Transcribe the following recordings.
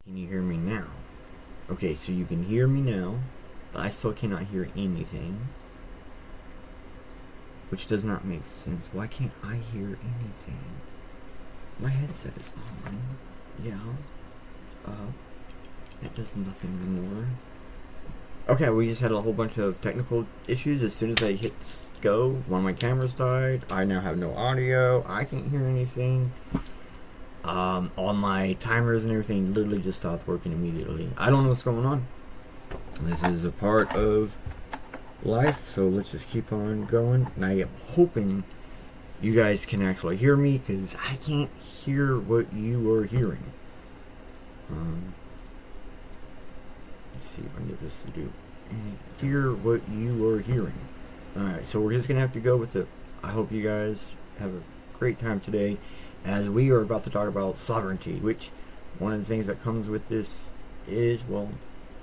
Can you hear me now? Okay, so you can hear me now, but I still cannot hear anything. Which does not make sense. Why can't I hear anything? My headset is on. Yeah. It's up. That does nothing anymore. Okay, we just had a whole bunch of technical issues. As soon as I hit go, one of my cameras died. I now have no audio. I can't hear anything. All my timers and everything literally just stopped working immediately. I don't know what's going on. This is a part of life, so let's just keep on going. And I am hoping you guys can actually hear me, because I can't hear what you are hearing. Let's see if I can get this to do. Hear what you are hearing. Alright, so we're just gonna have to go with it. I hope you guys have a great time today, as we are about to talk about sovereignty, which one of the things that comes with this is, well,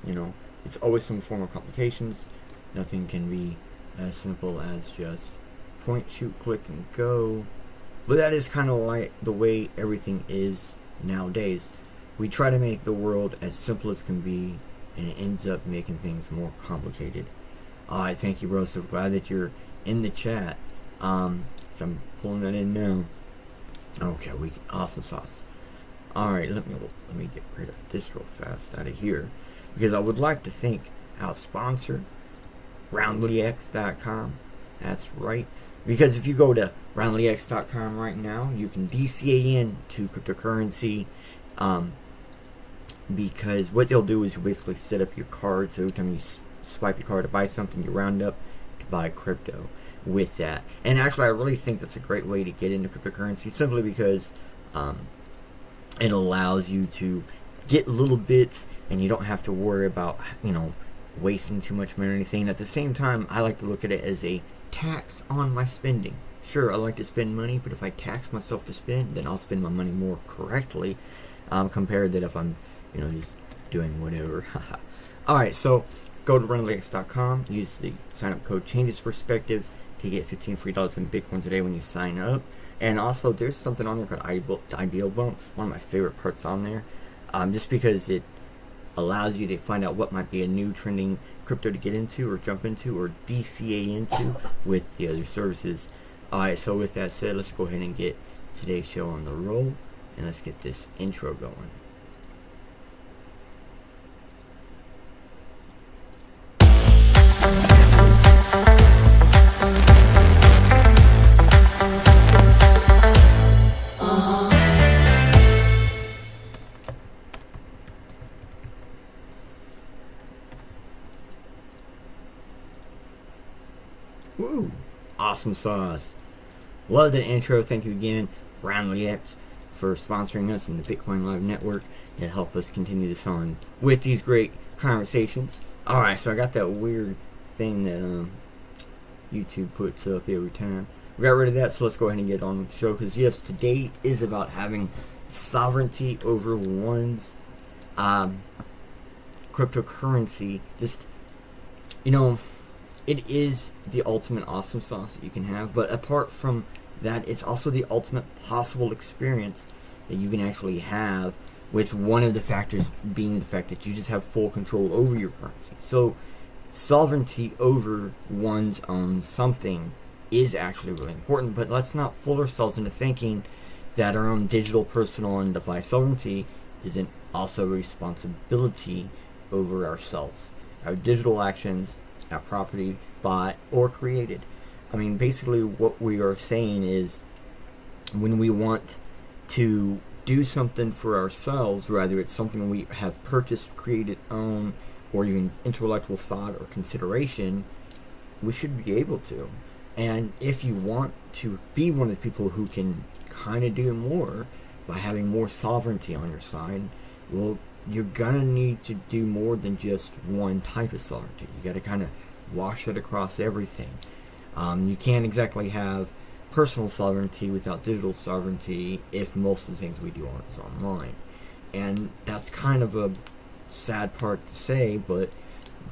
you know, it's always some form of complications. Nothing can be as simple as just point, shoot, click, and go. But that is kind of like the way everything is nowadays. We try to make the world as simple as can be, and it ends up making things more complicated. Alright, thank you, bro. So glad that you're in the chat. So I'm pulling that in now. Okay, awesome sauce. Alright, let me get rid of this real fast out of here, because I would like to thank our sponsor, roundlyx.com. That's right. Because if you go to roundlyx.com right now, you can DCA in to cryptocurrency. Because what they'll do is you basically set up your card, so every time you swipe your card to buy something, you round up to buy crypto with that. And actually, I really think that's a great way to get into cryptocurrency, simply because it allows you to get little bits, and you don't have to worry about, you know, wasting too much money or anything. At the same time, I like to look at it as a tax on my spending. Sure, I like to spend money, but if I tax myself to spend, then I'll spend my money more correctly, compared to if I'm, you know, just doing whatever. Alright, so go to runlyx.com, use the sign up code Changes Perspectives to get 15 free dollars in Bitcoin today when you sign up. And also, there's something on there called Ideal Bumps, one of my favorite parts on there, just because it allows you to find out what might be a new trending crypto to get into, or jump into, or DCA into with the other services. Alright, so with that said, let's go ahead and get today's show on the roll, and let's get this intro going. Woo! Awesome sauce. Love the intro. Thank you again, RoundlyX, for sponsoring us in the Bitcoin Live Network to help us continue this on with these great conversations. Alright, so I got that weird thing that YouTube puts up every time. We got rid of that, so let's go ahead and get on with the show, because yes, today is about having sovereignty over one's cryptocurrency. Just, you know, it is the ultimate awesome sauce that you can have, but apart from that, it's also the ultimate possible experience that you can actually have, with one of the factors being the fact that you just have full control over your currency. So sovereignty over one's own something is actually really important, but let's not fool ourselves into thinking that our own digital, personal, and device sovereignty isn't also a responsibility over ourselves, our digital actions, our property bought or created. I mean, basically what we are saying is, when we want to do something for ourselves, whether it's something we have purchased, created, owned, or even intellectual thought or consideration, we should be able to. And if you want to be one of the people who can kind of do more by having more sovereignty on your side, well, you're gonna need to do more than just one type of sovereignty. You got to kind of wash it across everything. You can't exactly have personal sovereignty without digital sovereignty if most of the things we do is online. And that's kind of a sad part to say, but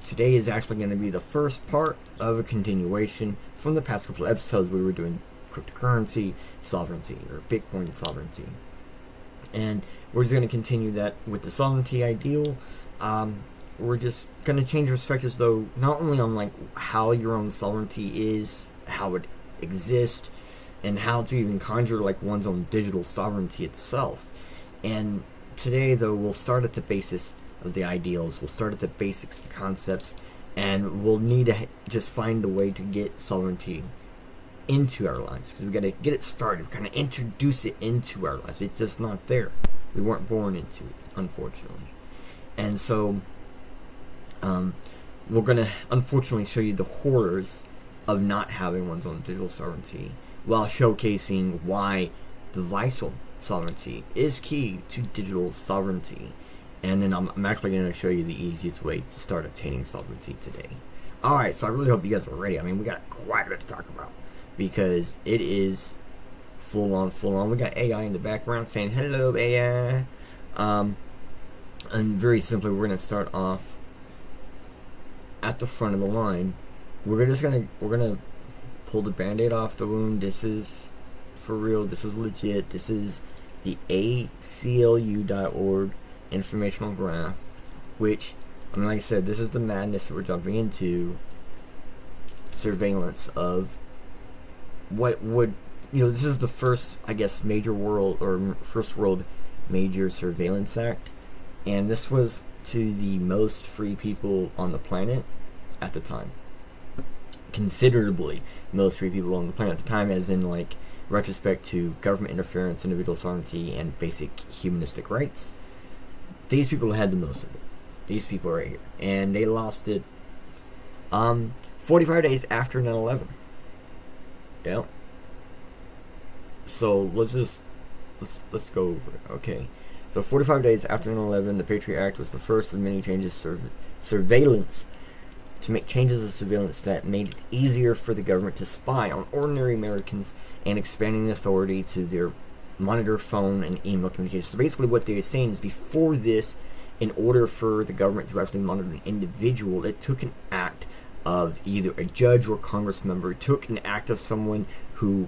today is actually going to be the first part of a continuation from the past couple of episodes. We were doing cryptocurrency sovereignty, or Bitcoin sovereignty. And we're just going to continue that with the sovereignty ideal. We're just going to change perspectives, though, not only on like how your own sovereignty is, how it exists, and how to even conjure like one's own digital sovereignty itself. And today, though, we'll start at the basis of the ideals. We'll start at the basics, the concepts, and we'll need to just find the way to get sovereignty into our lives, because we got to get it started, kind of introduce it into our lives. It's just not there. We weren't born into it, unfortunately. And so we're going to unfortunately show you the horrors of not having one's own digital sovereignty, while showcasing why the vital sovereignty is key to digital sovereignty. And then I'm actually going to show you the easiest way to start obtaining sovereignty today. Alright, so I really hope you guys are ready. I mean, we got quite a bit to talk about, because it is full on. We got AI in the background saying, hello, AI. And very simply, we're going to start off at the front of the line. We're gonna pull the band-aid off the wound. This is for real. This is legit. This is the ACLU.org informational graph, which, I mean, like I said, this is the madness that we're jumping into. Surveillance of what would, this is the first, I guess, major world, or first world major surveillance act, and this was to the most free people on the planet at the time. Considerably most free people on the planet at the time, as in like retrospect to government interference, individual sovereignty, and basic humanistic rights. These people had the most of it. These people right here, and they lost it 45 days after 9/11. Yeah. So let's go over it. Okay. So 45 days after 9/11, the Patriot Act was the first of many changes surveillance to make changes of surveillance that made it easier for the government to spy on ordinary Americans, and expanding the authority to their monitor phone and email communications. So basically what they're saying is, before this, in order for the government to actually monitor an individual, it took an act of either a judge or Congress member. It took an act of someone who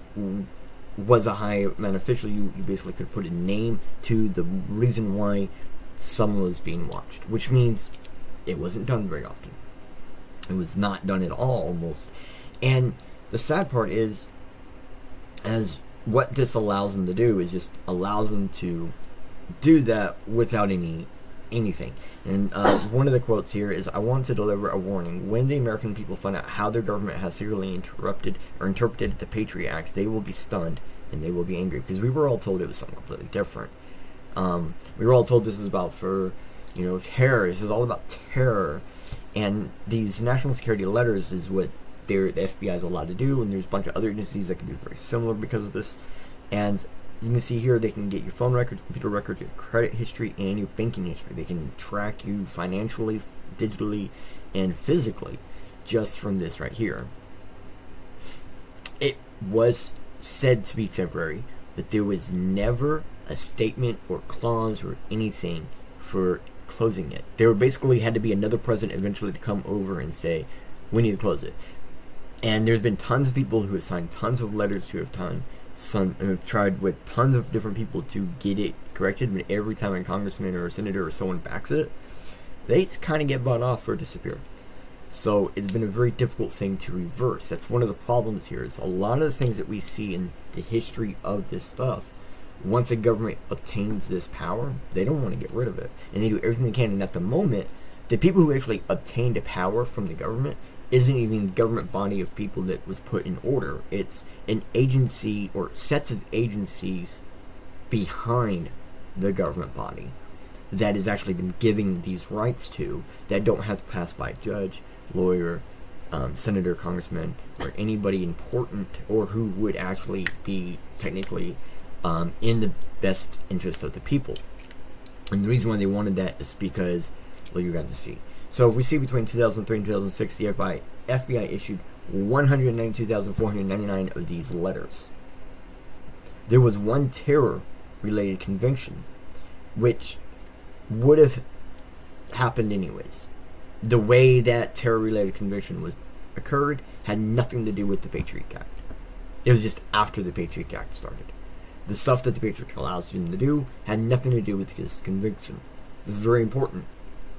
was a high man official. You basically could put a name to the reason why someone was being watched, which means it wasn't done very often. It was not done at all, almost. And the sad part is, as what this allows them to do is just allows them to do that without anything. And one of the quotes here is, I want to deliver a warning. When the American people find out how their government has secretly interpreted the Patriot Act, they will be stunned and they will be angry, because we were all told it was something completely different. We were all told this is about terror. This is all about terror. And these national security letters is what the FBI is allowed to do, and there's a bunch of other agencies that can do very similar because of this. And you can see here, they can get your phone records, computer records, your credit history, and your banking history. They can track you financially, digitally, and physically just from this right here. It was said to be temporary, but there was never a statement or clause or anything for closing it. There basically had to be another president eventually to come over and say, we need to close it. And there's been tons of people who have signed tons of letters, who have tried with tons of different people to get it corrected, but every time a congressman or a senator or someone backs it, they kind of get bought off or disappear. So it's been a very difficult thing to reverse. That's one of the problems here, is a lot of the things that we see in the history of this stuff, once a government obtains this power, they don't want to get rid of it, and they do everything they can. And at the moment, the people who actually obtained the power from the government isn't even the government body of people that was put in order. It's an agency or sets of agencies behind the government body that has actually been giving these rights to, that don't have to pass by a judge, lawyer, senator, congressman, or anybody important, or who would actually be technically in the best interest of the people. And the reason why they wanted that is because, well, you're going to see. So if we see between 2003 and 2006, the FBI issued 192,499 of these letters. There was one terror-related conviction, which would have happened anyways. The way that terror-related conviction occurred had nothing to do with the Patriot Act. It was just after the Patriot Act started. The stuff that the Patriot Act allows him to do had nothing to do with his conviction. This is very important,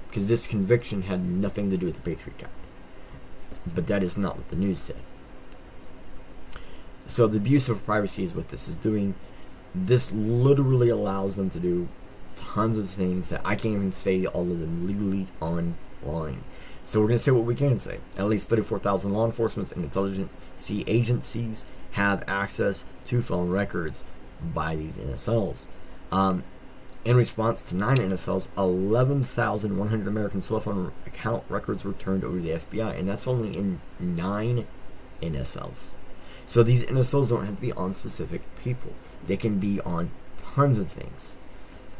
because this conviction had nothing to do with the Patriot Act. But that is not what the news said. So the abuse of privacy is what this is doing. This literally allows them to do tons of things that I can't even say all of them legally online. So we're going to say what we can say. At least 34,000 law enforcement and intelligence agencies have access to phone records by these NSLs. In response to 9 NSLs, 11,100 American cell phone account records were turned over to the FBI, and that's only in 9 NSLs. So these NSLs don't have to be on specific people. They can be on tons of things.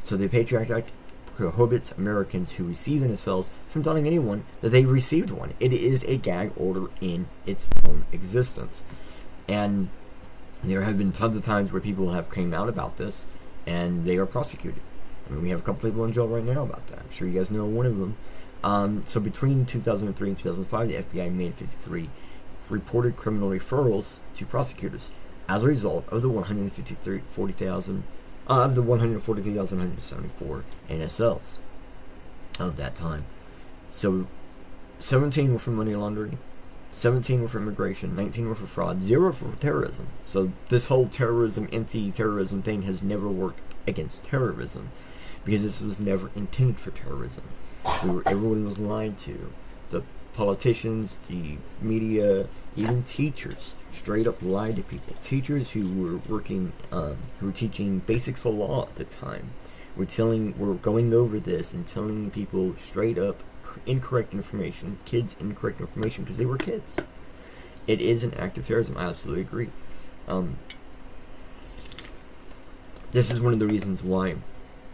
So the Patriot Act prohibits Americans who receive NSLs from telling anyone that they've received one. It is a gag order in its own existence. And there have been tons of times where people have came out about this, and they are prosecuted. I mean, we have a couple people in jail right now about that. I'm sure you guys know one of them. So between 2003 and 2005, the FBI made 53 reported criminal referrals to prosecutors as a result of the 143,174 NSLs of that time. So 17 were for money laundering, 17 were for immigration, 19 were for fraud, 0 for terrorism. So this whole terrorism, anti-terrorism thing has never worked against terrorism, because this was never intended for terrorism. Everyone was lied to. The politicians, the media, even teachers straight up lied to people. Teachers who were working, who were teaching basics of law at the time, were going over this and telling people straight up incorrect information, kids incorrect information, because they were kids. It is an act of terrorism. I absolutely agree. This is one of the reasons why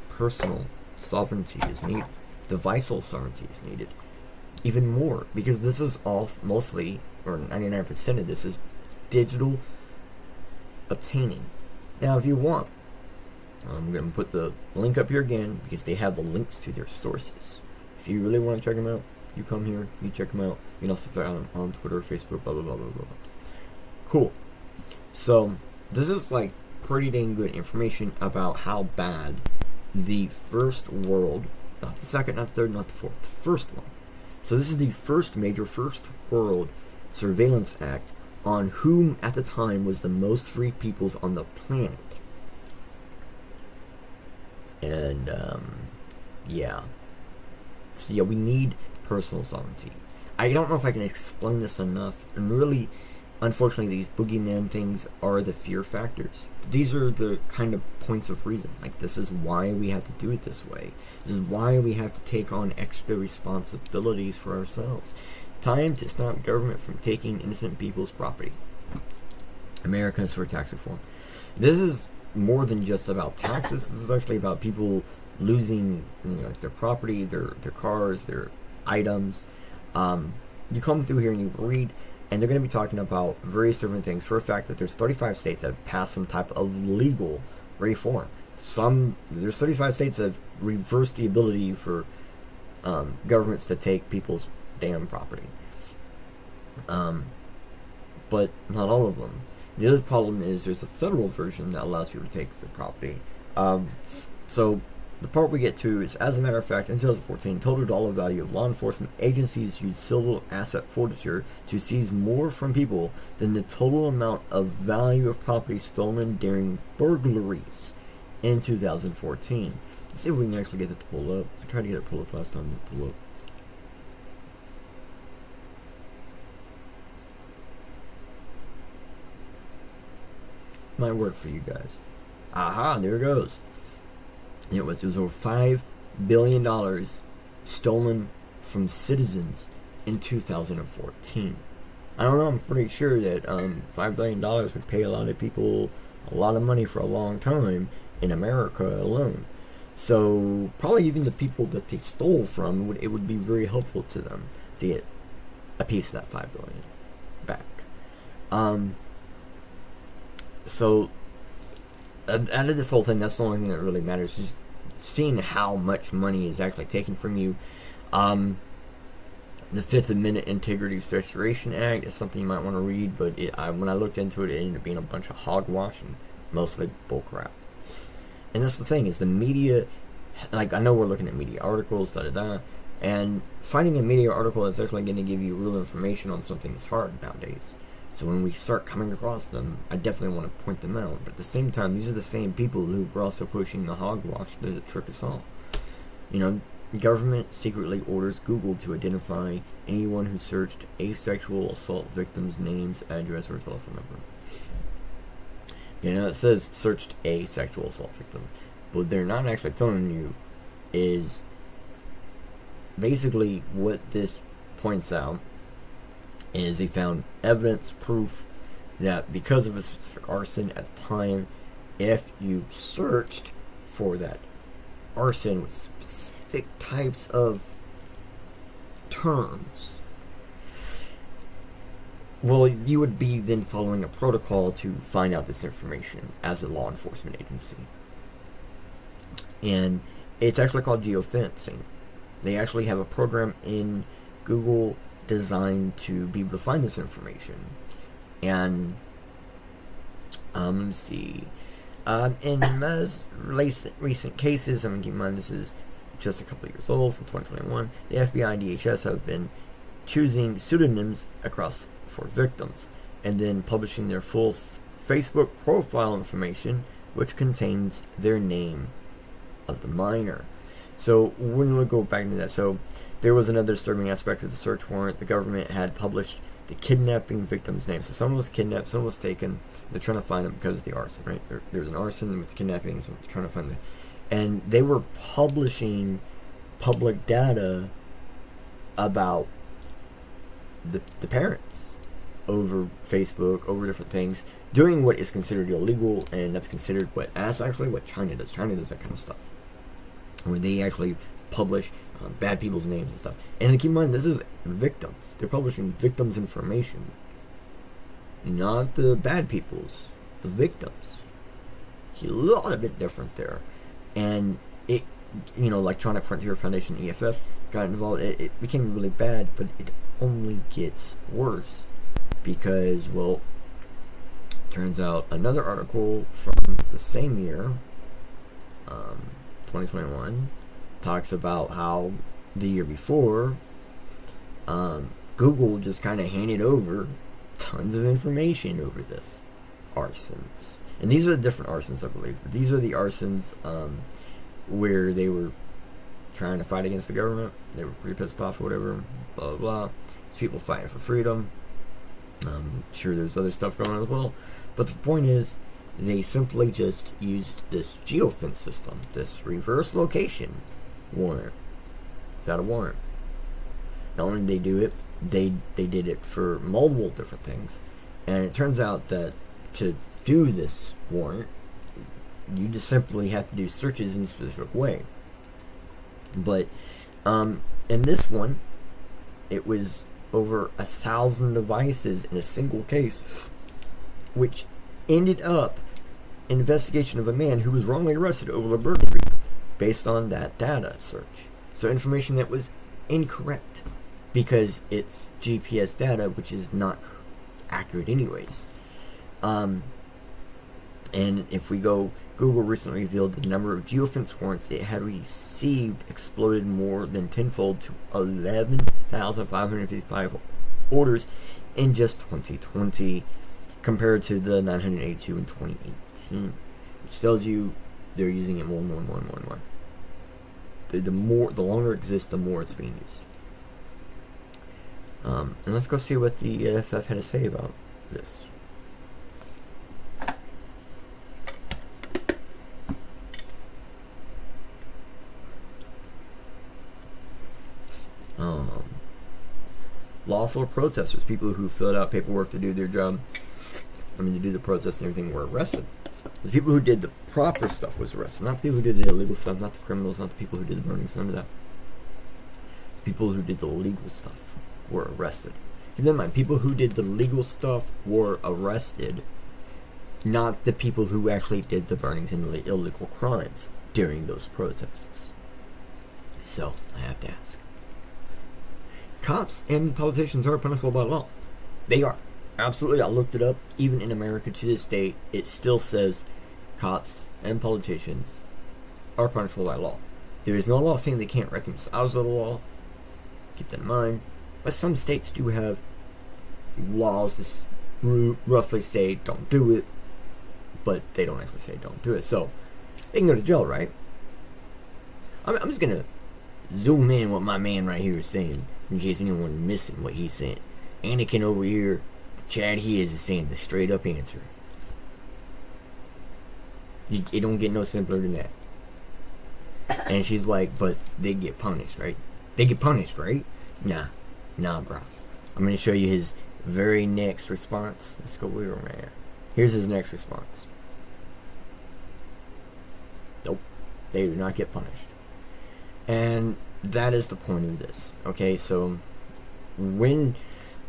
personal sovereignty is needed. Deviceal sovereignty is needed. Even more, because this is all mostly, or 99% of this is digital obtaining. Now, if you want, I'm going to put the link up here again, because they have the links to their sources. If you really want to check them out, you come here, you check them out. You can also find them on Twitter, Facebook, blah, blah, blah, blah, blah. Cool. So, this is like pretty dang good information about how bad the first world, not the second, not the third, not the fourth, the first one. So this is the first major first world surveillance act on whom at the time was the most free peoples on the planet. And yeah. So yeah, we need personal sovereignty. I don't know if I can explain this enough. And really, unfortunately, these boogeyman things are the fear factors. These are the kind of points of reason. Like, this is why we have to do it this way. This is why we have to take on extra responsibilities for ourselves. Time to stop government from taking innocent people's property. Americans for tax reform. This is more than just about taxes. This is actually about people losing, like their property, their cars, their items. You come through here and you read, and they're going to be talking about various different things. For a fact that there's 35 states that have passed some type of legal reform. There's 35 states that have reversed the ability for governments to take people's damn property. But not all of them. The other problem is there's a federal version that allows people to take the property. So the part we get to is, as a matter of fact, in 2014, total dollar value of law enforcement agencies used civil asset forfeiture to seize more from people than the total amount of value of property stolen during burglaries in 2014. Let's see if we can actually get it to pull up. I tried to get it to pull up last time. To pull up. Might work for you guys. Aha, there it goes. It was over $5 billion stolen from citizens in 2014. I don't know, I'm pretty sure that $5 billion would pay a lot of people a lot of money for a long time in America alone. So probably even the people that they stole from, it would be very helpful to them to get a piece of that $5 billion back. So out of this whole thing, that's the only thing that really matters. Just seeing how much money is actually taken from you. The Fifth Amendment Integrity Restoration Act is something you might want to read, but when I looked into it, it ended up being a bunch of hogwash and mostly bullcrap. And that's the thing, is the media, like, I know we're looking at media articles, and finding a media article that's actually going to give you real information on something is hard nowadays. So when we start coming across them, I definitely want to point them out. But at the same time, these are the same people who were also pushing the hogwash that trick us all. You know, government secretly orders Google to identify anyone who searched asexual assault victims' names, address, or telephone number. You know, it says searched a sexual assault victim. What they're not actually telling you is basically what this points out is they found evidence, proof that because of a specific arson at a time, if you searched for that arson with specific types of terms, well, you would be then following a protocol to find out this information as a law enforcement agency. And it's actually called geofencing. They actually have a program in Google designed to be able to find this information. And let me see. In most recent cases, I mean, keep in mind this is just a couple of years old, from 2021, the FBI and DHS have been choosing pseudonyms across for victims and then publishing their full Facebook profile information, which contains their name of the minor. So when we go back into that, so there was another disturbing aspect of the search warrant. The government had published the kidnapping victim's name. So someone was kidnapped, someone was taken. They're trying to find them because of the arson, right? There was an arson with the kidnapping, so they're trying to find them. And they were publishing public data about the parents over Facebook, over different things, doing what is considered illegal, and that's considered that's actually what China does. China does that kind of stuff, where they actually publish bad people's names and stuff. And keep in mind, this is victims. They're publishing victims' information, not the bad people's, the victims. A little bit different there. And it, Electronic Frontier Foundation, EFF, got involved. It became really bad, but it only gets worse because, well, turns out another article from the same year, 2021, talks about how the year before, Google just kind of handed over tons of information over this arsons. And these are the different arsons, I believe. These are the arsons where they were trying to fight against the government. They were pretty pissed off or whatever, blah, blah, blah. These people fighting for freedom. Sure, there's other stuff going on as well. But the point is, they simply just used this geofence system, this reverse location warrant, without a warrant. Not only did they do it, they did it for multiple different things. And it turns out that to do this warrant, you just simply have to do searches in a specific way. But in this one, it was over 1,000 devices in a single case, which ended up an investigation of a man who was wrongly arrested over a burglary based on that data search. So information that was incorrect because it's GPS data, which is not accurate anyways. And if we go, Google recently revealed the number of geofence warrants it had received exploded more than tenfold to 11,555 orders in just 2020, compared to the 982 in 2018, which tells you they're using it more and more and more and more and more. The longer it exists, the more it's being used. And let's go see what the EFF had to say about this. Lawful protesters, people who filled out paperwork to do their job, to do the protest and everything, were arrested. The people who did the proper stuff was arrested, not the people who did the illegal stuff, not the criminals, not the people who did the burnings, none of that. The people who did the legal stuff were arrested. Keep in mind, people who did the legal stuff were arrested, not the people who actually did the burnings and the illegal crimes during those protests. So, I have to ask. Cops and politicians are punishable by law. They are. Absolutely. I looked it up. Even in America to this day, it still says cops and politicians are punishable by law. There is no law saying they can't write themselves out of the law. Keep that in mind. But some states do have laws that roughly say don't do it, but they don't actually say don't do it. So they can go to jail, right? I'm just gonna zoom in what my man right here is saying, in case anyone is missing what he's saying. Anakin over here, Chad he is saying the straight up answer. It don't get no simpler than that. And she's like, but they get punished, right? They get punished, right? Nah, bro. I'm gonna show you his very next response. Let's go over there. Here's his next response. Nope, they do not get punished. And that is the point of this. Okay, so when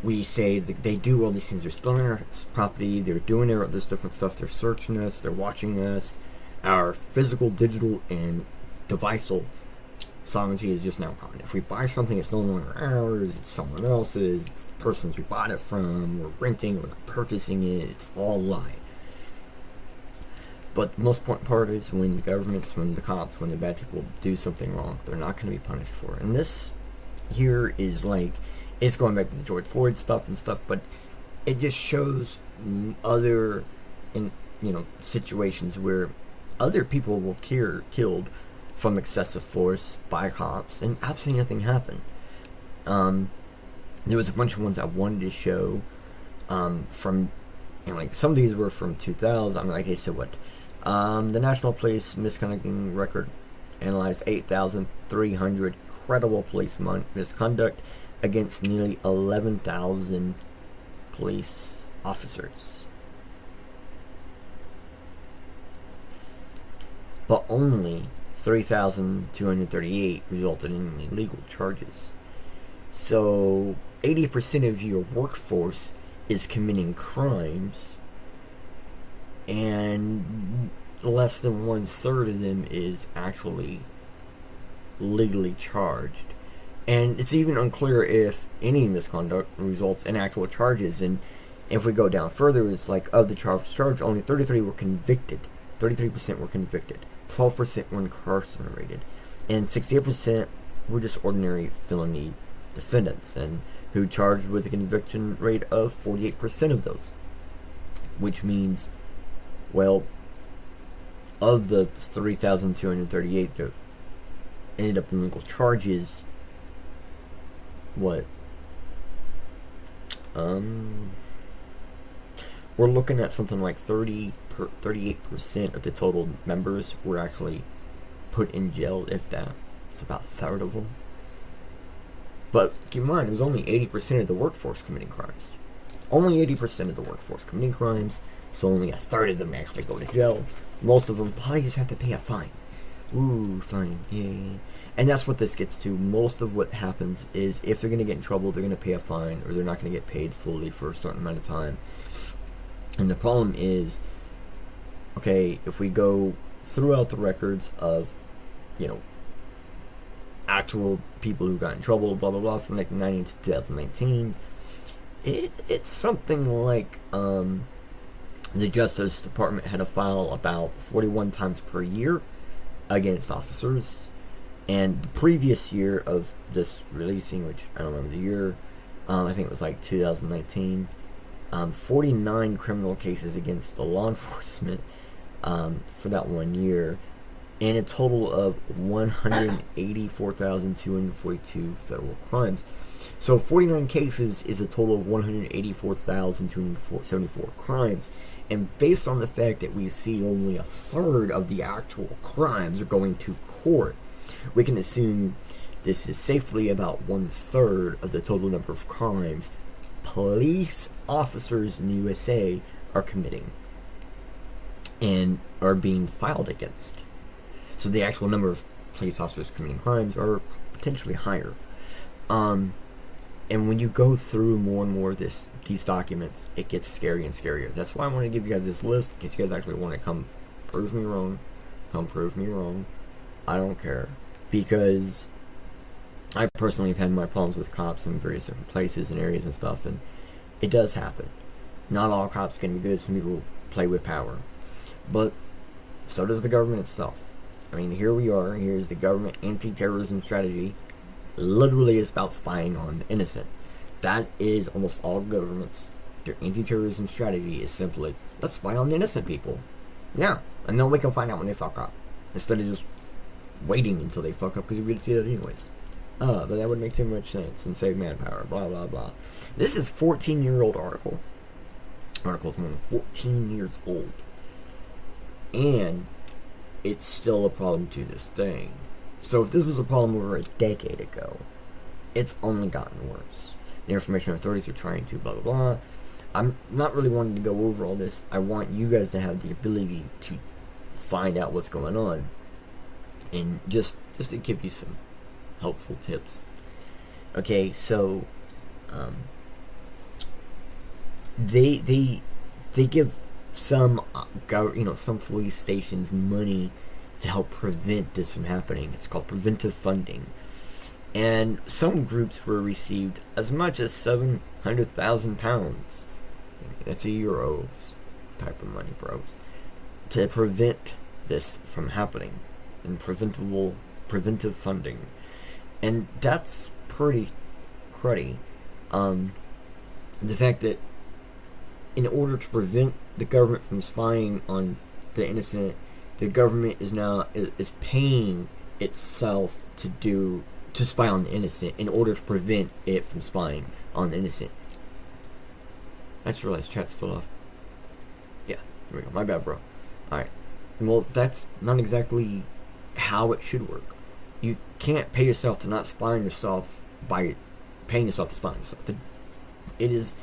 we say that they do all these things, they're stealing our property, they're doing this different stuff, they're searching us, they're watching us, our physical, digital, and deviceal sovereignty is just now gone. If we buy something, it's no longer ours, it's someone else's, it's the persons we bought it from, we're renting, we're not purchasing it, it's all a lie. But the most important part is when the governments, when the cops, when the bad people do something wrong, they're not going to be punished for it. And this here is like, it's going back to the George Floyd stuff and stuff, but it just shows other, situations where other people will get killed from excessive force by cops, and absolutely nothing happened. There was a bunch of ones I wanted to show from, like some of these were from 2000. Like I said, the National Police Misconduct Record analyzed 8,300 credible police misconduct against nearly 11,000 police officers. But only 3,238 resulted in illegal charges. So 80% of your workforce is committing crimes, and less than 1/3 of them is actually legally charged. And it's even unclear if any misconduct results in actual charges. And if we go down further, it's like of the charge, only 33 were convicted. 33% were convicted. 12% were incarcerated. And 68% were just ordinary felony defendants, and who charged with a conviction rate of 48% of those. Which means, well, of the 3,238 that ended up in legal charges, we're looking at something like 38% of the total members were actually put in jail, if that. It's about a third of them. But keep in mind, it was only 80% of the workforce committing crimes. Only 80% of the workforce committing crimes, so only a third of them actually go to jail. Most of them probably just have to pay a fine. Ooh, fine, yay. And that's what this gets to. Most of what happens is if they're going to get in trouble, they're going to pay a fine, or they're not going to get paid fully for a certain amount of time. And the problem is, okay, if we go throughout the records of, actual people who got in trouble, blah, blah, blah, from 1990 to 2019, it's something like the Justice Department had to file about 41 times per year against officers. And the previous year of this releasing, which I don't remember the year, I think it was like 2019, 49 criminal cases against the law enforcement for that 1 year, and a total of 184,242 federal crimes. So 49 cases is a total of 184,274 crimes. And based on the fact that we see only a third of the actual crimes are going to court, we can assume this is safely about 1/3 of the total number of crimes police officers in the USA are committing and are being filed against. So the actual number of police officers committing crimes are potentially higher. And when you go through more and more of these documents, it gets scary and scarier. That's why I want to give you guys this list, in case you guys actually want to come prove me wrong. Come prove me wrong. I don't care. Because I personally have had my problems with cops in various different places and areas and stuff, and it does happen. Not all cops can be good. Some people play with power. But So does the government itself. I mean, here we are. Here's the government anti-terrorism strategy. Literally, it's about spying on the innocent. That is almost all governments. Their anti-terrorism strategy is simply, let's spy on the innocent people. Yeah, and then we can find out when they fuck up. Instead of just waiting until they fuck up, because we would see that anyways. But that would make too much sense and save manpower, blah, blah, blah. This is 14-year-old article. Article's more than 14 years old. And it's still a problem to this day. So if this was a problem over a decade ago, it's only gotten worse. The information authorities are trying to blah, blah, blah. I'm not really wanting to go over all this. I want you guys to have the ability to find out what's going on. And just to give you some helpful tips. Okay, so they give some some police stations money to help prevent this from happening. It's called preventive funding, and some groups were received as much as £700,000. That's a euros type of money, bros, to prevent this from happening, and preventive funding, and that's pretty cruddy. The fact that in order to prevent the government from spying on the innocent, the government is paying itself to spy on the innocent in order to prevent it from spying on the innocent. I just realized chat's still off. Yeah, there we go. My bad, bro. Alright. Well, that's not exactly how it should work. You can't pay yourself to not spy on yourself by paying yourself to spy on yourself. It is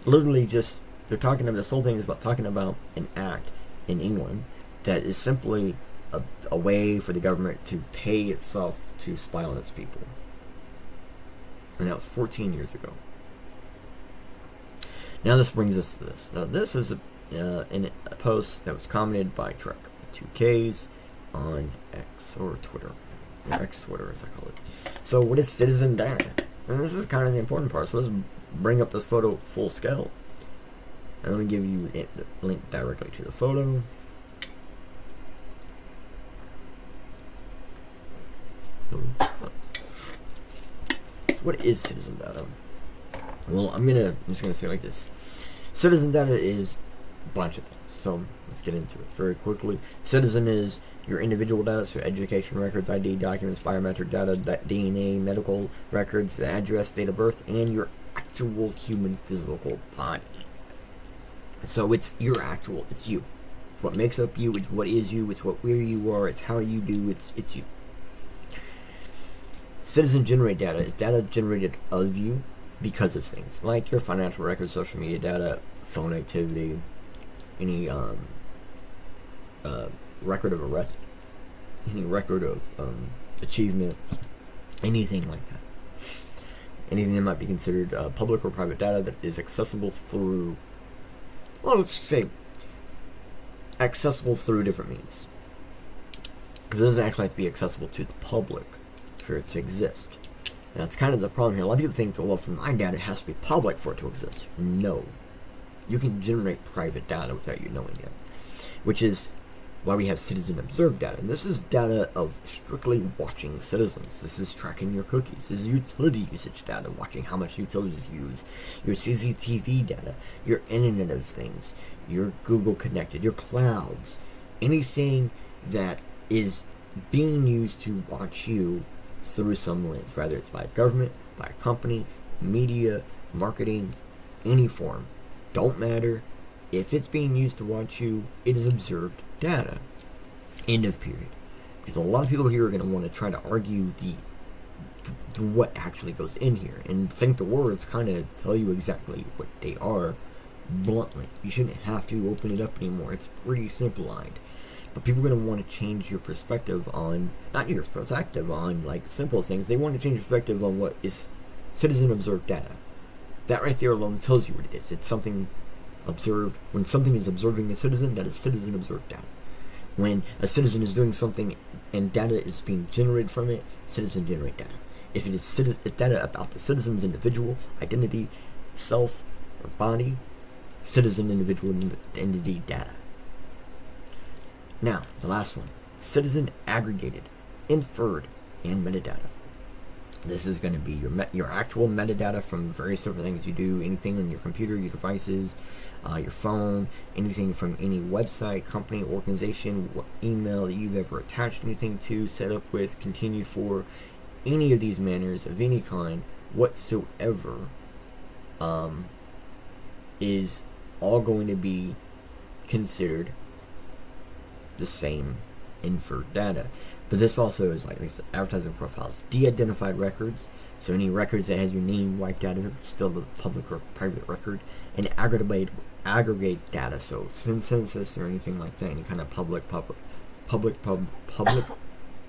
literally just, they're talking about, this whole thing is about talking about an act in England that is simply a way for the government to pay itself to spy on its people. And that was 14 years ago. Now this brings us to this. Now this is a post that was commented by Trek, 2Ks, on X or Twitter. Or X Twitter as I call it. So what is citizen data? And this is kind of the important part. So let's bring up this photo full scale. And let me give you the link directly to the photo. So what is citizen data? Well, I'm just gonna say it like this. Citizen data is a bunch of things. So let's get into it very quickly. Citizen is your individual data, so education records, ID documents, biometric data, that DNA, medical records, the address, date of birth, and your actual human physical body. So it's your actual, it's you. It's what makes up you, it's what is you, it's where you are, it's how you do, it's you. Citizen generated data is data generated of you because of things like your financial records, social media data, phone activity, any record of arrest, any record of achievement, anything like that. Anything that might be considered public or private data that is accessible through, well, let's just say accessible through different means. Because it doesn't actually have to be accessible to the public for it to exist. And that's kind of the problem here. A lot of people think that, well, for my data, it has to be public for it to exist. No. You can generate private data without you knowing it. Which is why we have citizen observed data. And this is data of strictly watching citizens. This is tracking your cookies. This is utility usage data, watching how much utilities you use. Your CCTV data, your Internet of Things, your Google connected, your clouds. Anything that is being used to watch you through some lens, whether it's by a government, by a company, media, marketing, any form. Don't matter. If it's being used to watch you, it is observed data. End of period. Because a lot of people here are going to want to try to argue the what actually goes in here, and think the words kind of tell you exactly what they are bluntly. You shouldn't have to open it up anymore. It's pretty simplified. But people are going to want to change your perspective on, not your perspective on, like, simple things. They want to change your perspective on what is citizen observed data. That right there alone tells you what it is. It's something observed. When something is observing a citizen, that is citizen observed data. When a citizen is doing something and data is being generated from it, citizen generate data. If it is data about the citizen's individual identity, self, or body, citizen individual entity data. Now, the last one, citizen aggregated, inferred, and metadata. This is going to be your actual metadata from various different things you do, anything on your computer, your devices, your phone, anything from any website, company, organization, email that you've ever attached anything to, set up with, continued for, any of these manners of any kind whatsoever, is all going to be considered the same inferred data. But this also is, like I said, advertising profiles, de-identified records, so any records that has your name wiped out of it, still the public or private record, and aggregate data, so census or anything like that, any kind of public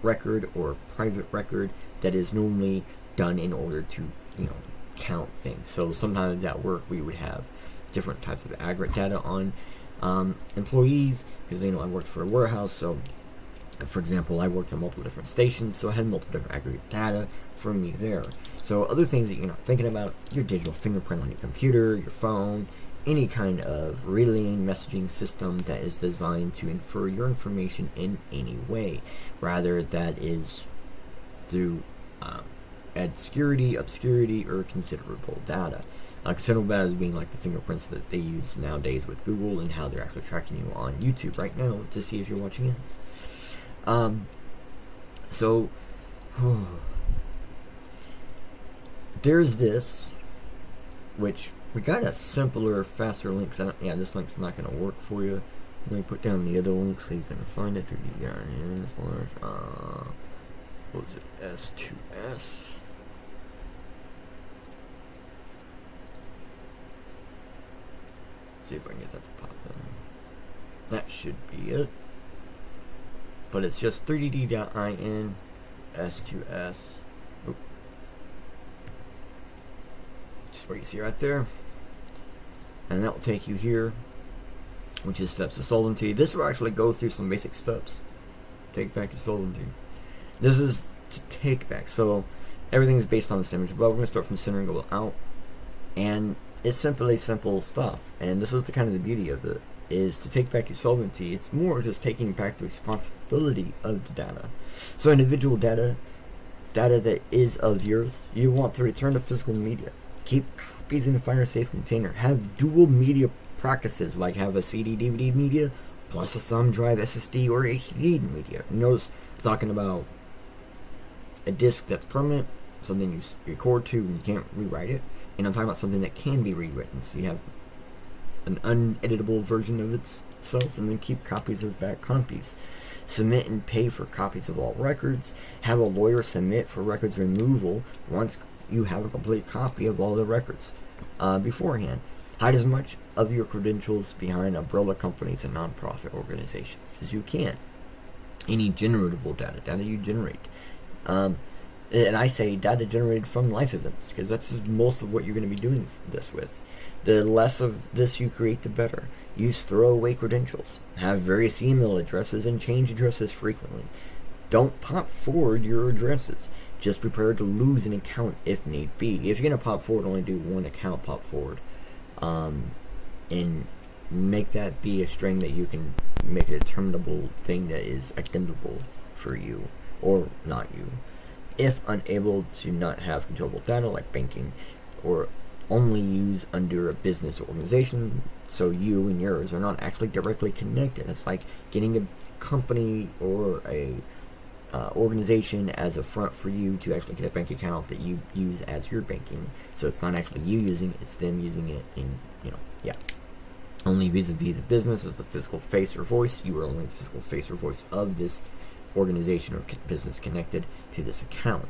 record or private record that is normally done in order to, count things. So sometimes at work we would have different types of aggregate data on employees, because I worked for a warehouse, so for example, I worked on multiple different stations, so I had multiple different aggregate data for me there. So other things that you're not thinking about, your digital fingerprint on your computer, your phone, any kind of relaying messaging system that is designed to infer your information in any way, rather that is through obscurity, or considerable data. Considerable data is being like the fingerprints that they use nowadays with Google, and how they're actually tracking you on YouTube right now to see if you're watching ads. So there's this, which we got a simpler, faster link. This link's not going to work for you. Let me put down the other link so you can find it. What was it? S2S. See if I can get that to pop in. That should be it. But it's just 3dd.in S2S. Oop. Just what you see right there. And that will take you here, which is steps to sovereignty. This will actually go through some basic steps. Take back your sovereignty. This is to take back. So everything is based on this image. But we're going to start from the center and go out. And it's simply simple stuff. And this is the kind of the beauty of it, is to take back your sovereignty. It's more just taking back the responsibility of the data. So individual data that is of yours, you want to return to physical media. Keep copies in a fire-safe container. Have dual media practices, like have a CD, DVD media, plus a thumb drive, SSD, or HD media. Notice I'm talking about a disc that's permanent, something you record to and you can't rewrite it. And I'm talking about something that can be rewritten, so you have an uneditable version of itself, and then keep copies of back copies. Submit and pay for copies of all records. Have a lawyer submit for records removal once you have a complete copy of all the records beforehand. Hide as much of your credentials behind umbrella companies and nonprofit organizations as you can. Any generatable data you generate. And I say data generated from life events, because that's most of what you're going to be doing this with. The less of this you create, the better. Use throwaway credentials. Have various email addresses and change addresses frequently. Don't pop forward your addresses. Just prepare to lose an account if need be. If you're going to pop forward, only do one account pop forward. And make that be a string that you can make a determinable thing that is identifiable for you or not you. If unable to not have controllable data like banking, or only use under a business organization, so you and yours are not actually directly connected. It's like getting a company or a organization as a front for you to actually get a bank account that you use as your banking. So it's not actually you using it, it's them using it in, only vis-a-vis the business as the physical face or voice. You are only the physical face or voice of this organization or business connected to this account.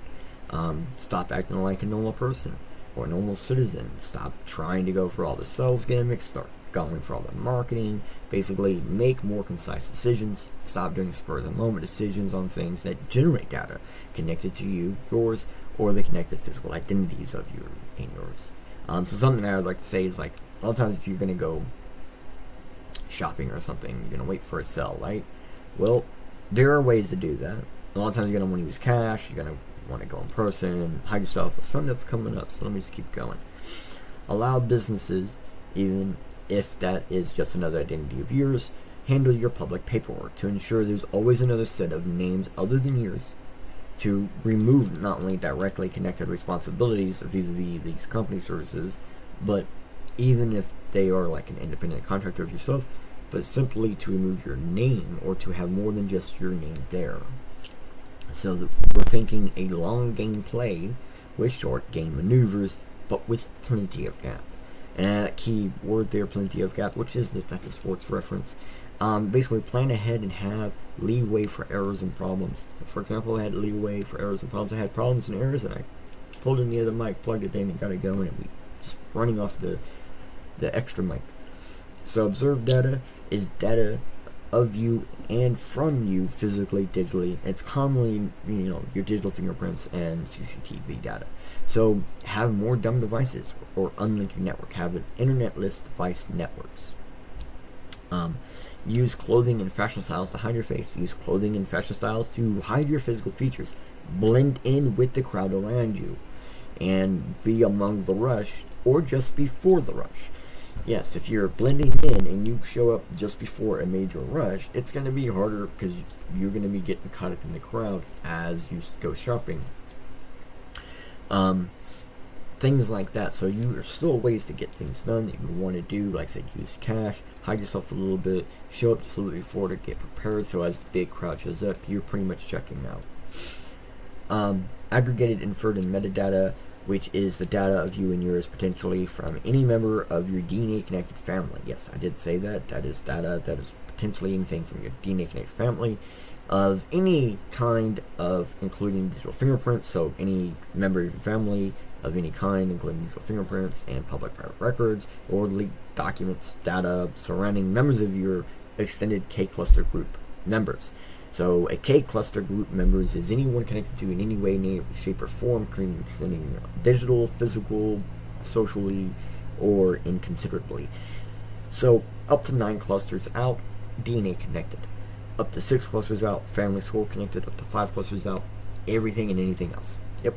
Stop acting like a normal person or a normal citizen. Stop trying to go for all the sales gimmicks. Start going for all the marketing. Basically, make more concise decisions. Stop doing spur-of-the-moment decisions on things that generate data connected to you, yours, or the connected physical identities of you and yours. So something that I would like to say is, like, a lot of times if you're going to go shopping or something, you're going to wait for a sale, right? Well, there are ways to do that. A lot of times you're going to want to use cash, you're going to want to go in person, hide yourself with something that's coming up. So let me just keep going. Allow businesses, even if that is just another identity of yours, handle your public paperwork to ensure there's always another set of names other than yours, to remove not only directly connected responsibilities vis-a-vis these company services, but even if they are like an independent contractor of yourself, but simply to remove your name or to have more than just your name there. So we're thinking a long game play with short game maneuvers, but with plenty of gap. And that key word there, plenty of gap, which is that's a sports reference. Basically, plan ahead and have leeway for errors and problems. For example, I had leeway for errors and problems. I had problems and errors, and I pulled in the other mic, plugged it in, and got it going, and we just running off the extra mic. So observed data is data of you and from you physically, digitally. It's commonly, your digital fingerprints and CCTV data. So have more dumb devices or unlink your network. Have an internetless device networks. Use clothing and fashion styles to hide your face. Use clothing and fashion styles to hide your physical features. Blend in with the crowd around you and be among the rush or just before the rush. Yes, if you're blending in and you show up just before a major rush, it's going to be harder because you're going to be getting caught up in the crowd as you go shopping. Things like that. So there's still ways to get things done that you want to do. Like I said, use cash, hide yourself a little bit, show up just a little before to get prepared. So as the big crowd shows up, you're pretty much checking out. Aggregated, inferred, and metadata, which is the data of you and yours potentially from any member of your DNA connected family. Yes, I did say that. That is data that is potentially anything from your DNA connected family of any kind of, including digital fingerprints. So any member of your family of any kind, including digital fingerprints and public private records or leaked documents, data surrounding members of your extended K cluster group members. So a K cluster group members is anyone connected to in any way, shape, or form, including digital, physical, socially, or inconsiderately. So up to 9 clusters out, DNA connected. Up to 6 clusters out, family, soul connected. Up to 5 clusters out, everything and anything else. Yep.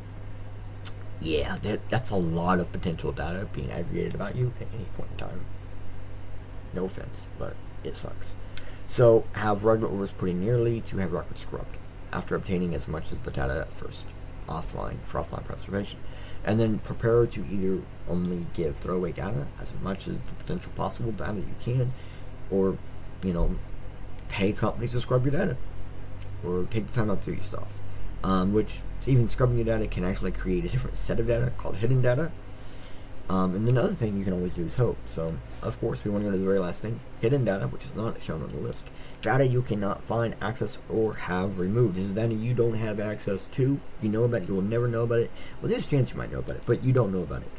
Yeah, that's a lot of potential data being aggregated about you at any point in time. No offense, but it sucks. So have regular orders put in yearly to have records scrubbed after obtaining as much as the data at first offline for offline preservation, and then prepare to either only give throwaway data as much as the potential possible data you can, or pay companies to scrub your data or take the time out to do your stuff. Which even scrubbing your data can actually create a different set of data called hidden data. And then another thing you can always do is hope. So, of course, we want to go to the very last thing, hidden data, which is not shown on the list. Data you cannot find, access, or have removed. This is data you don't have access to. You know about it, you will never know about it. Well, there's a chance you might know about it, but you don't know about it.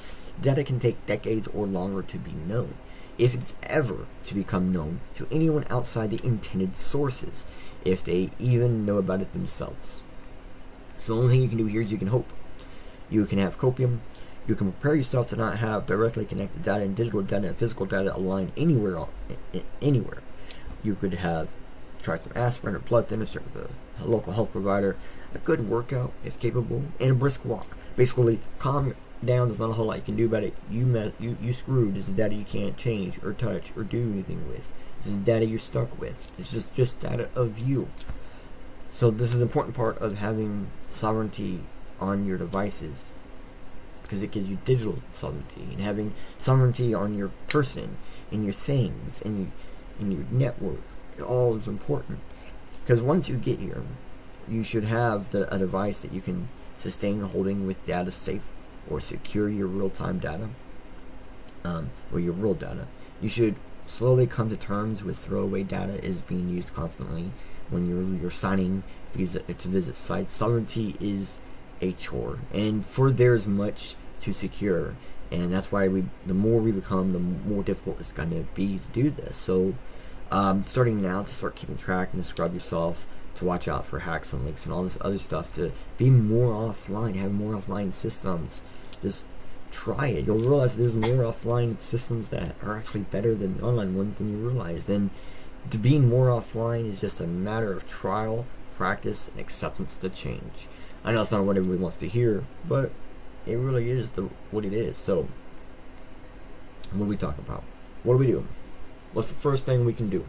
Data can take decades or longer to be known, if it's ever to become known to anyone outside the intended sources, if they even know about it themselves. So the only thing you can do here is you can hope. You can have copium. You can prepare yourself to not have directly connected data and digital data and physical data aligned anywhere. You could have try some aspirin or blood thinner, start with a local health provider, a good workout if capable, and a brisk walk. Basically, calm down. There's not a whole lot you can do about it. You screwed. This is data you can't change or touch or do anything with. This is data you're stuck with. This is just data of you. So this is an important part of having sovereignty on your devices, because it gives you digital sovereignty, and having sovereignty on your person and your things and your network. It all is important, because once you get here, you should have a device that you can sustain holding with data safe or secure your real-time data, or your real data. You should slowly come to terms with throwaway data is being used constantly when you're signing to visit sites. Sovereignty is a chore, and there's much to secure, and that's why the more we become, the more difficult it's going to be to do this. So starting now to start keeping track and to scrub yourself, to watch out for hacks and leaks and all this other stuff, to be more offline, have more offline systems. Just try it. You'll realize there's more offline systems that are actually better than the online ones than you realize. Then to being more offline is just a matter of trial, practice, and acceptance to change. I know it's not what everybody wants to hear, but it really is what it is. So, what are we talking about? What do we do? What's the first thing we can do?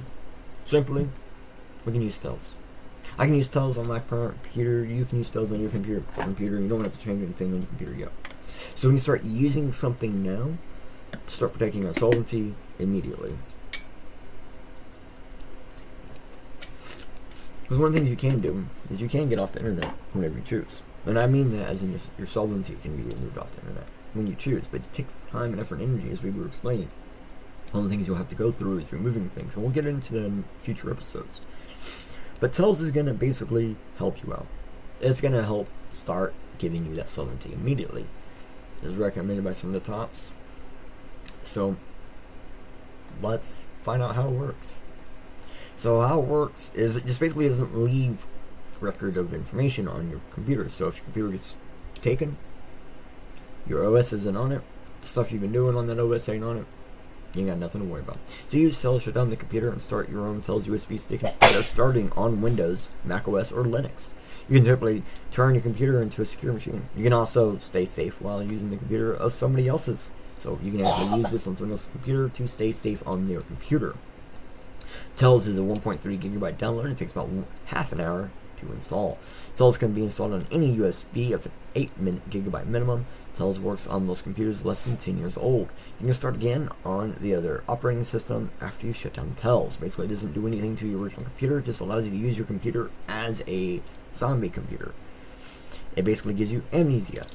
Simply, we can use tells. I can use tells on my computer. You can use tells on your computer. You don't have to change anything on your computer yet. So when you start using something now, start protecting your solvency immediately. Because one of the things you can do is you can get off the internet whenever you choose. And I mean that as in your solvency can be removed off the internet when you choose. But it takes time and effort and energy, as we were explaining. One of the things you'll have to go through is removing things. And we'll get into that in future episodes. But tells is going to basically help you out. It's going to help start giving you that solvency immediately. It's recommended by some of the tops. So let's find out how it works. So how it works is it just basically doesn't leave record of information on your computer. So if your computer gets taken, your OS isn't on it, the stuff you've been doing on that OS ain't on it, you ain't got nothing to worry about. So use tells, shut down the computer, and start your own tells USB stick instead of starting on Windows, Mac OS, or Linux. You can simply turn your computer into a secure machine. You can also stay safe while using the computer of somebody else's. So you can actually use this on someone else's computer to stay safe on their computer. Tells is a 1.3 gigabyte download. It takes about half an hour to install. Tells can be installed on any USB of an 8 gigabyte minimum. Tells works on most computers less than 10 years old. You can start again on the other operating system after you shut down Tells. Basically, it doesn't do anything to your original computer. It just allows you to use your computer as a zombie computer. It basically gives you amnesia.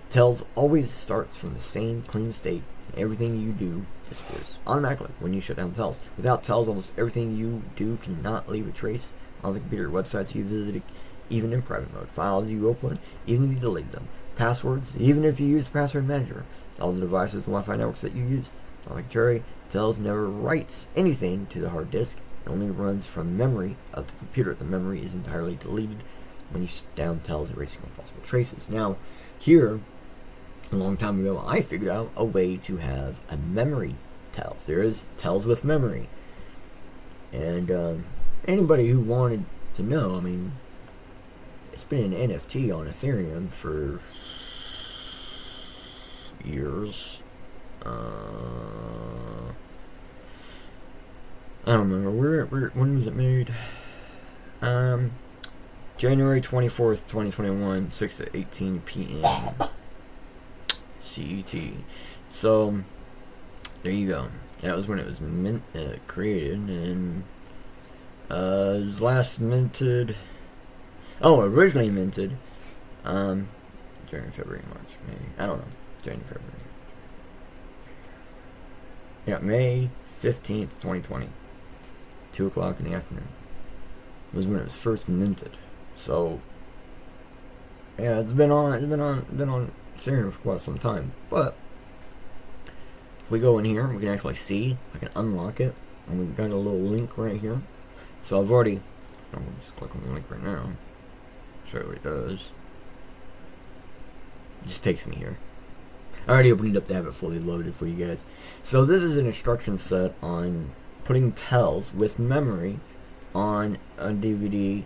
Tells always starts from the same clean state. Everything you do disappears automatically when you shut down Tells. Without Tells, almost everything you do cannot leave a trace on the computer. Websites you visited, even in private mode. Files you open, even if you delete them. Passwords, even if you use the password manager. All the devices and Wi-Fi networks that you use. Not like Jerry, Tells never writes anything to the hard disk. It only runs from memory of the computer. The memory is entirely deleted when you shut down Tells, erasing all possible traces. Now, here, a long time ago, I figured out a way to have a memory Tells. There is Tells with memory. And anybody who wanted to know, I mean, it's been an NFT on Ethereum for years. I don't remember. When was it made? January 24th, 2021, 6 to 18 p.m. CET. So, there you go. That was when it was created, and it was last minted. Oh, originally minted. January, February, March, May. I don't know. January, February. Yeah, May 15th, 2020. 2 o'clock in the afternoon. Was when it was first minted. So, yeah, it's been on Ethereum for quite some time. But if we go in here, we can actually see. I can unlock it, and we've got a little link right here. So I'm gonna just click on the link right now. Show you what it does. It just takes me here. I already opened it up to have it fully loaded for you guys. So this is an instruction set on putting Tells with memory on a DVD,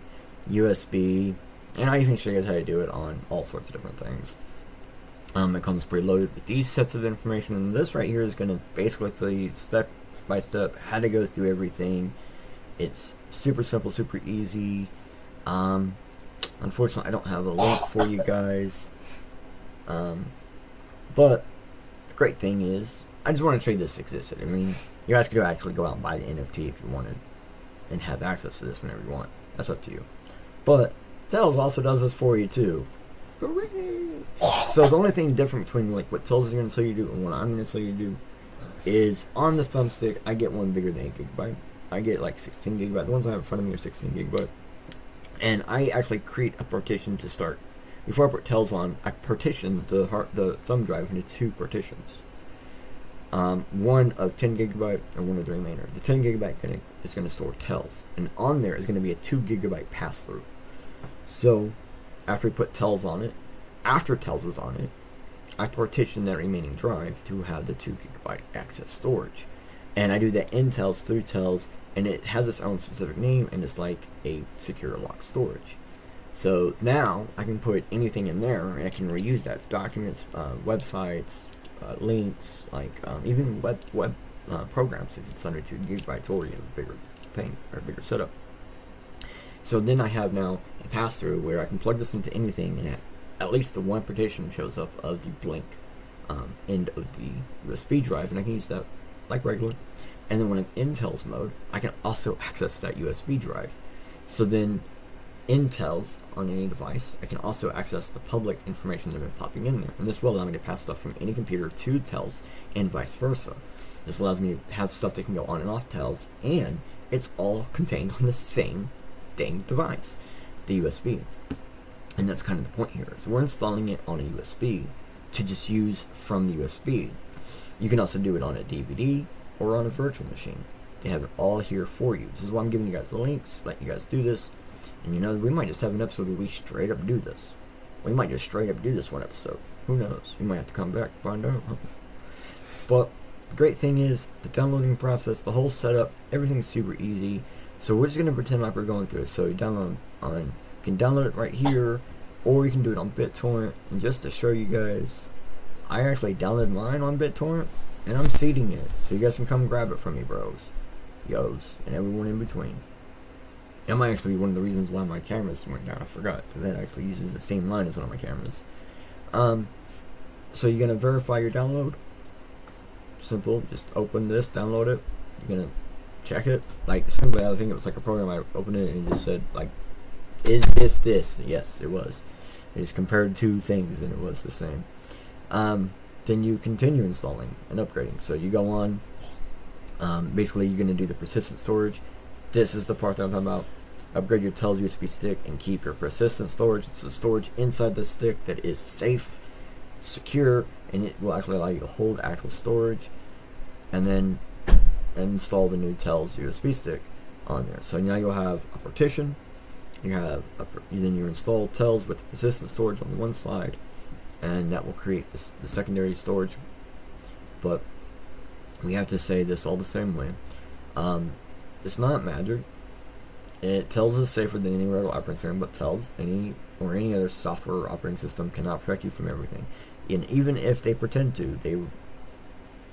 USB, and I even show you guys how to do it on all sorts of different things. It comes preloaded with these sets of information, and this right here is going to basically tell you step by step how to go through everything. It's super simple, super easy. Unfortunately, I don't have a link for you guys. But the great thing is, I just want to show you this existed. I mean, you guys could actually go out and buy the NFT if you wanted, and have access to this whenever you want. That's up to you. But Tells also does this for you too. Hooray! So the only thing different between like what Tells is going to tell you to do and what I'm going to tell you to do is on the thumbstick, I get one bigger than 8 gigabyte. I get like 16 gigabyte. The ones I have in front of me are 16 gigabyte. And I actually create a partition to start. Before I put Tells on, I partition the thumb drive into 2 partitions. One of 10 gigabyte and one of the remainder. The 10 gigabyte is going to store Tells, and on there is going to be a 2 gigabyte pass through. So after we put Tells on it, after Tells is on it, I partition that remaining drive to have the 2 gigabyte access storage, and I do that in Tells through Tells, and it has its own specific name, and it's like a secure lock storage. So now I can put anything in there, and I can reuse that. Documents, websites, links, like even web programs if it's under 2 gigabytes or you have a bigger thing or a bigger setup. So then I have now a pass-through where I can plug this into anything, and at least the one partition shows up of the blank end of the USB drive, and I can use that like regular. And then when I'm in Tel's mode, I can also access that USB drive. So then in Tel's on any device, I can also access the public information that I've been popping in there, and this will allow me to pass stuff from any computer to Tel's and vice versa. This allows me to have stuff that can go on and off Tel's, and it's all contained on the same dang device, the USB. And that's kind of the point here. So we're installing it on a USB to just use from the USB. You can also do it on a DVD or on a virtual machine. They have it all here for you. This is why I'm giving you guys the links, letting you guys do this. And you know, we might just have an episode where we straight up do this. We might just straight up do this one episode. Who knows? You might have to come back and find out. But the great thing is, the downloading process, the whole setup, everything's super easy. So we're just going to pretend like we're going through it. So you can download it right here, or you can do it on BitTorrent. And just to show you guys, I actually downloaded mine on BitTorrent, and I'm seeding it. So you guys can come grab it from me, bros, yos, and everyone in between. That might actually be one of the reasons why my cameras went down. I forgot that actually uses the same line as one of my cameras. So you're gonna verify your download. Simple. Just open this, download it. You're gonna check it. Like simply, I think it was like a program. I opened it and it just said like, "Is this?" Yes, it was. It just compared two things and it was the same. Then you continue installing and upgrading. So you go on. Basically, you're gonna do the persistent storage. This is the part that I'm talking about. Upgrade your Tel's USB stick and keep your persistent storage. It's the storage inside the stick that is safe, secure, and it will actually allow you to hold actual storage. And then install the new Tel's USB stick on there. So now you'll have a partition. Then you install Tel's with the persistent storage on the one side, and that will create the secondary storage. But we have to say this all the same way. It's not magic. It Tel's is safer than any regular operating system, but Tel's any other software or operating system cannot protect you from everything. And even if they pretend to,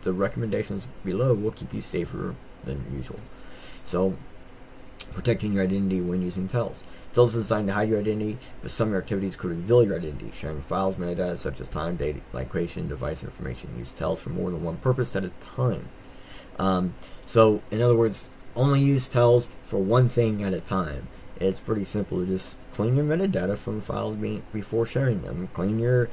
the recommendations below will keep you safer than usual. So, protecting your identity when using Tel's. Tel's is designed to hide your identity, but some of your activities could reveal your identity. Sharing files, metadata such as time, date, location, device information. Use Tel's for more than one purpose at a time. So, in other words, only use Tel's for one thing at a time. It's pretty simple. Just clean your metadata from files before sharing them. Clean your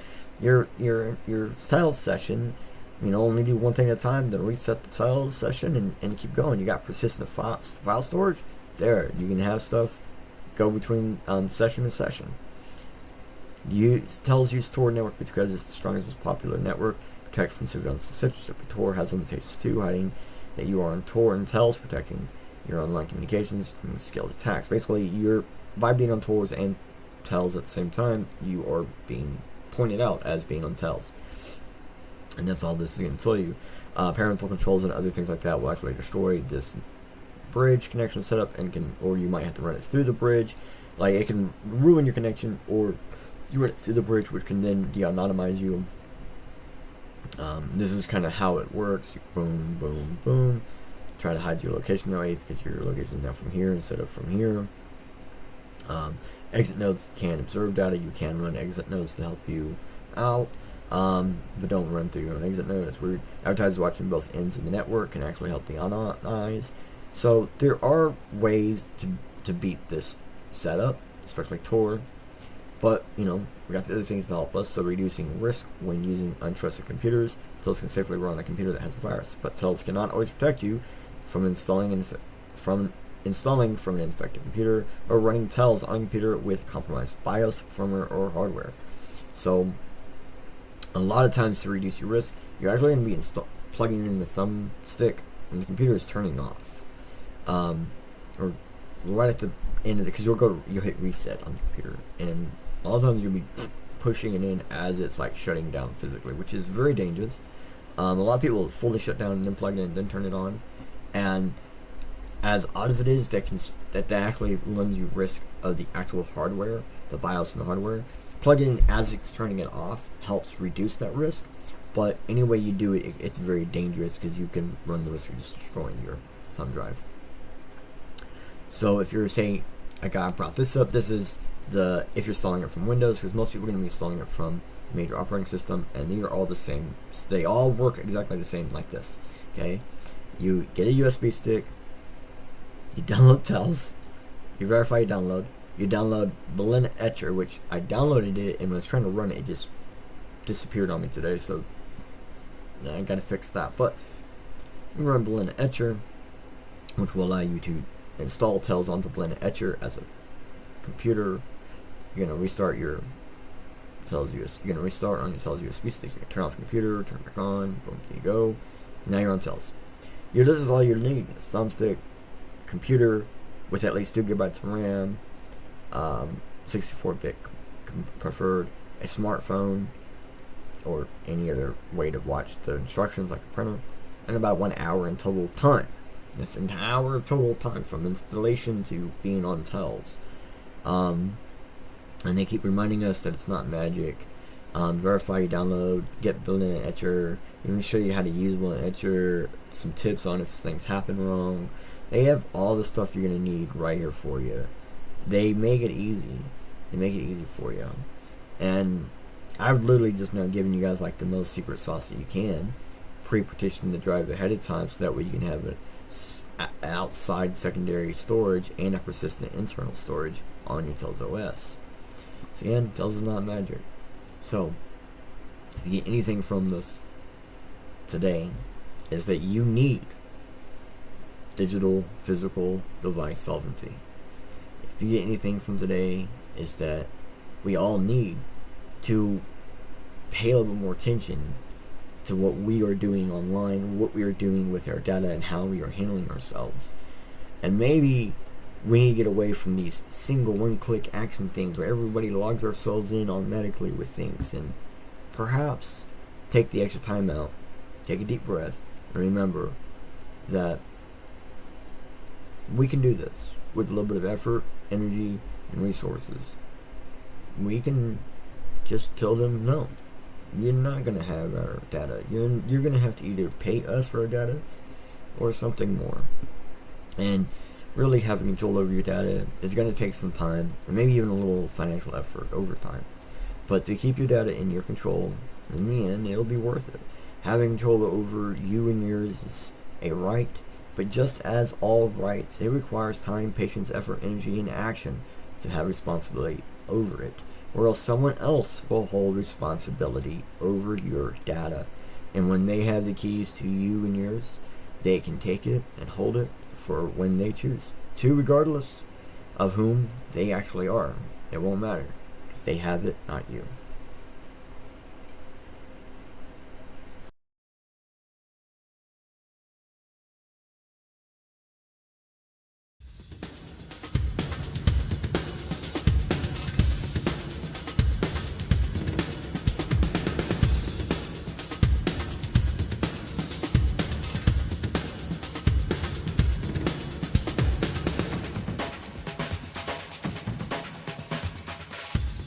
Tel's session. Only do one thing at a time. Then reset the Tel's session and keep going. You got persistent file storage. There, you can have stuff go between session to session. Tel's use Tor network because it's the strongest, most popular network. Protect from surveillance and censorship. Tor has limitations too, hiding that you are on Tor, and Tel's protecting your online communications from scaled attacks. Basically, by being on Tor's and Tel's at the same time, you are being pointed out as being on Tel's. And that's all this is going to tell you. Parental controls and other things like that will actually destroy this bridge connection setup, or you might have to run it through the bridge. Like, it can ruin your connection, or you run it through the bridge, which can then de-anonymize you. This is kind of how it works. You boom, boom, boom. Try to hide your location that way because your location is now from here instead of from here. Exit nodes can observe data. You can run exit nodes to help you out, but don't run through your own exit node. It's weird. Advertisers watching both ends of the network can actually help de-anonymize. So there are ways to beat this setup, especially Tor. But, we got the other things to help us. So reducing risk when using untrusted computers. Tel's can safely run on a computer that has a virus. But Tel's cannot always protect you from installing from an infected computer or running Tel's on a computer with compromised BIOS, firmware, or hardware. So a lot of times to reduce your risk, you're actually going to be plugging in the thumbstick and the computer is turning off. Or right at the end of it, because you'll hit reset on the computer, and a lot of times you'll be pushing it in as it's like shutting down physically, which is very dangerous. A lot of people will fully shut down and then plug it in and then turn it on, and as odd as it is, that actually runs you risk of the actual hardware, the BIOS and the hardware. Plugging in as it's turning it off helps reduce that risk, but any way you do it, it's very dangerous because you can run the risk of just destroying your thumb drive. So if you're saying, like I brought this up, this is if you're installing it from Windows, because most people are going to be installing it from a major operating system, and they are all the same. So they all work exactly the same like this. Okay, you get a USB stick, you download Tells, you verify you download Blend Etcher, which I downloaded it, and when I was trying to run it, it just disappeared on me today, so I gotta fix that. But you run Blend Etcher, which will allow you to install Tells onto Blend Etcher as a computer. You're gonna restart your Tells USB. You're gonna restart on your Tells USB stick. You're gonna turn off your computer, turn it back on. Boom, there you go. Now you're on Tells. This is all you need: a thumbstick, computer with at least 2 gigabytes of RAM, 64-bit preferred, a smartphone, or any other way to watch the instructions like a printer, and about 1 hour in total time. That's an hour of total time from installation to being on Tells. And they keep reminding us that it's not magic. Verify you download, get Blend Etcher, even show you how to use Blend Etcher, some tips on if things happen wrong. They have all the stuff you're going to need right here for you. They make it easy. They make it easy for you. And I've literally just now given you guys like the most secret sauce that you can. Pre-partition the drive ahead of time so that way you can have it outside secondary storage and a persistent internal storage on your Tells OS. So again, Tells is not magic. So if you get anything from this today, is that you need digital physical device sovereignty. If you get anything from today, is that we all need to pay a little bit more attention to what we are doing online, what we are doing with our data, and how we are handling ourselves. And maybe we need to get away from these single one-click action things where everybody logs ourselves in automatically with things, and perhaps take the extra time out, take a deep breath, and remember that we can do this with a little bit of effort, energy, and resources. We can just tell them, no, you're not going to have our data. You're going to have to either pay us for our data or something more. And really having control over your data is going to take some time, and maybe even a little financial effort over time. But to keep your data in your control, in the end, it'll be worth it. Having control over you and yours is a right, but just as all rights, it requires time, patience, effort, energy, and action to have responsibility over it, or else someone else will hold responsibility over your data. And when they have the keys to you and yours, they can take it and hold it for when they choose to, regardless of whom they actually are. It won't matter, because they have it, not you.